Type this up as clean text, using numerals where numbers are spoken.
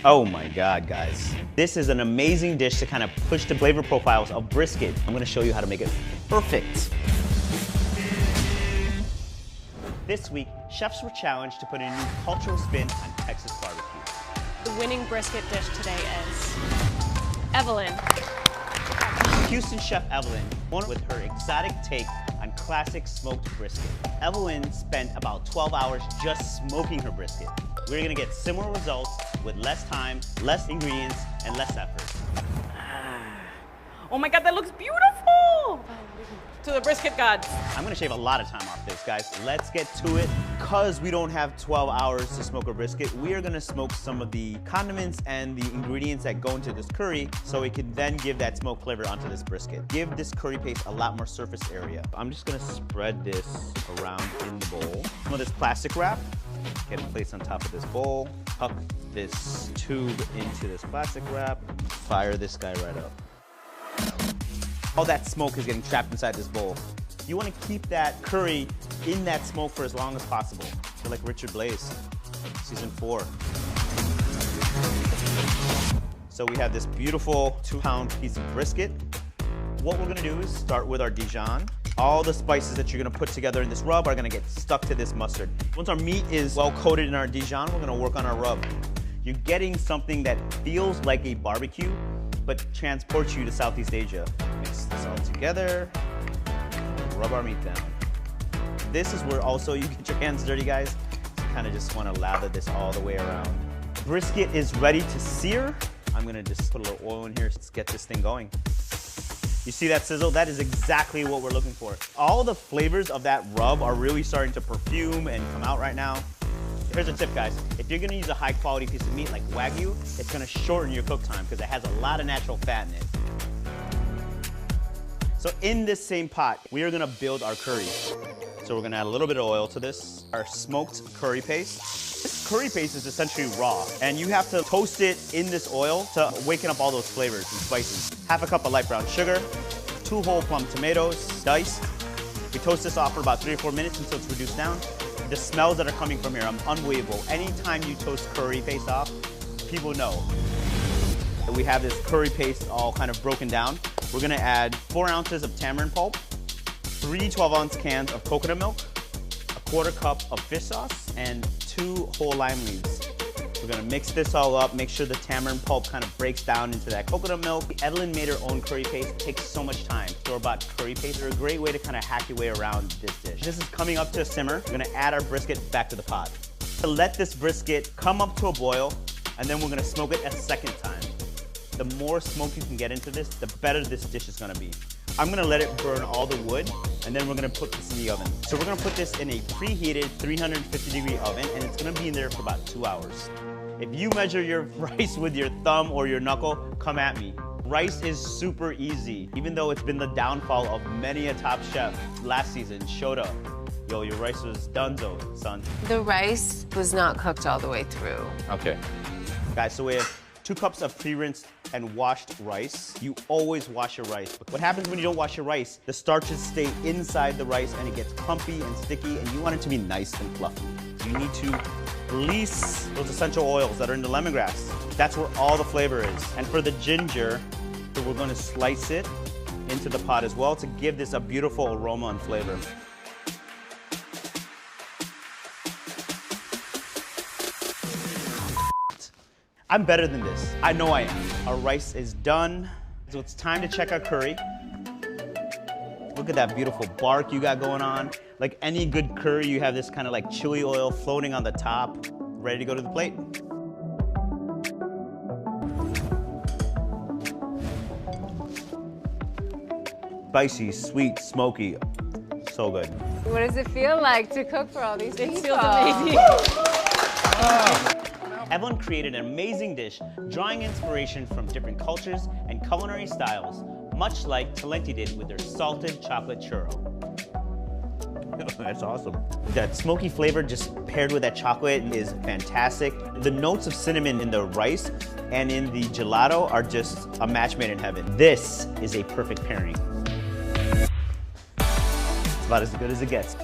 Oh my God, guys. This is an amazing dish to kind of push the flavor profiles of brisket. I'm gonna show you how to make it perfect. This week, chefs were challenged to put a new cultural spin on Texas barbecue. The winning brisket dish today is Evelyn. Houston chef Evelyn won with her exotic take on classic smoked brisket. Evelyn spent about 12 hours just smoking her brisket. We're gonna get similar results with less time, less ingredients, and less effort. Oh my God, that looks beautiful! To the brisket gods. I'm gonna shave a lot of time off this, guys. Let's get to it. Because we don't have 12 hours to smoke our brisket, we are gonna smoke some of the condiments and the ingredients that go into this curry so it can then give that smoke flavor onto this brisket. Give this curry paste a lot more surface area. I'm just gonna spread this around in the bowl. Some of this plastic wrap, get it placed on top of this bowl. Tuck this tube into this plastic wrap. Fire this guy right up. All that smoke is getting trapped inside this bowl. You want to keep that curry in that smoke for as long as possible. Feel like Richard Blaze, season 4. So we have this beautiful 2-pound piece of brisket. What we're gonna do is start with our Dijon. All the spices that you're gonna put together in this rub are gonna get stuck to this mustard. Once our meat is well coated in our Dijon, we're gonna work on our rub. You're getting something that feels like a barbecue, but transports you to Southeast Asia. Mix this all together, rub our meat down. This is where also you get your hands dirty, guys. You kind of just want to lather this all the way around. Brisket is ready to sear. I'm gonna just put a little oil in here. Let's get this thing going. You see that sizzle? That is exactly what we're looking for. All the flavors of that rub are really starting to perfume and come out right now. Here's a tip, guys. If you're gonna use a high quality piece of meat like Wagyu, it's gonna shorten your cook time because it has a lot of natural fat in it. So in this same pot, we are gonna build our curry. So we're gonna add a little bit of oil to this, our smoked curry paste. This curry paste is essentially raw, and you have to toast it in this oil to waken up all those flavors and spices. Half a cup of light brown sugar, 2 whole plum tomatoes, diced. We toast this off for about 3 or 4 minutes until it's reduced down. The smells that are coming from here are unbelievable. Anytime you toast curry paste off, people know. We have this curry paste all kind of broken down. We're gonna add 4 ounces of tamarind pulp, 3 12-ounce cans of coconut milk, a 1/4 cup of fish sauce, and 2 whole lime leaves. We're gonna mix this all up, make sure the tamarind pulp kind of breaks down into that coconut milk. Evelyn made her own curry paste. It takes so much time. Store-bought curry paste are a great way to kind of hack your way around this dish. This is coming up to a simmer. We're gonna add our brisket back to the pot. To let this brisket come up to a boil, and then we're gonna smoke it a second time. The more smoke you can get into this, the better this dish is gonna be. I'm gonna let it burn all the wood, and then we're gonna put this in the oven. So we're gonna put this in a preheated 350-degree oven, and it's gonna be in there for about 2 hours. If you measure your rice with your thumb or your knuckle, come at me. Rice is super easy, even though it's been the downfall of many a top chef. Last season showed up. Yo, your rice was donezo, son. The rice was not cooked all the way through. Okay. Guys, so we have 2 cups of pre-rinsed and washed rice. You always wash your rice. What happens when you don't wash your rice? The starches stay inside the rice and it gets clumpy and sticky, and you want it to be nice and fluffy. So you need to release those essential oils that are in the lemongrass. That's where all the flavor is. And for the ginger, so we're gonna slice it into the pot as well to give this a beautiful aroma and flavor. I'm better than this. I know I am. Our rice is done. So it's time to check our curry. Look at that beautiful bark you got going on. Like any good curry, you have this kind of like chili oil floating on the top, ready to go to the plate. Spicy, sweet, smoky, so good. What does it feel like to cook for all these people? It feels amazing. Evelyn created an amazing dish, drawing inspiration from different cultures and culinary styles, much like Talente did with their salted chocolate churro. That's awesome. That smoky flavor just paired with that chocolate is fantastic. The notes of cinnamon in the rice and in the gelato are just a match made in heaven. This is a perfect pairing. It's about as good as it gets.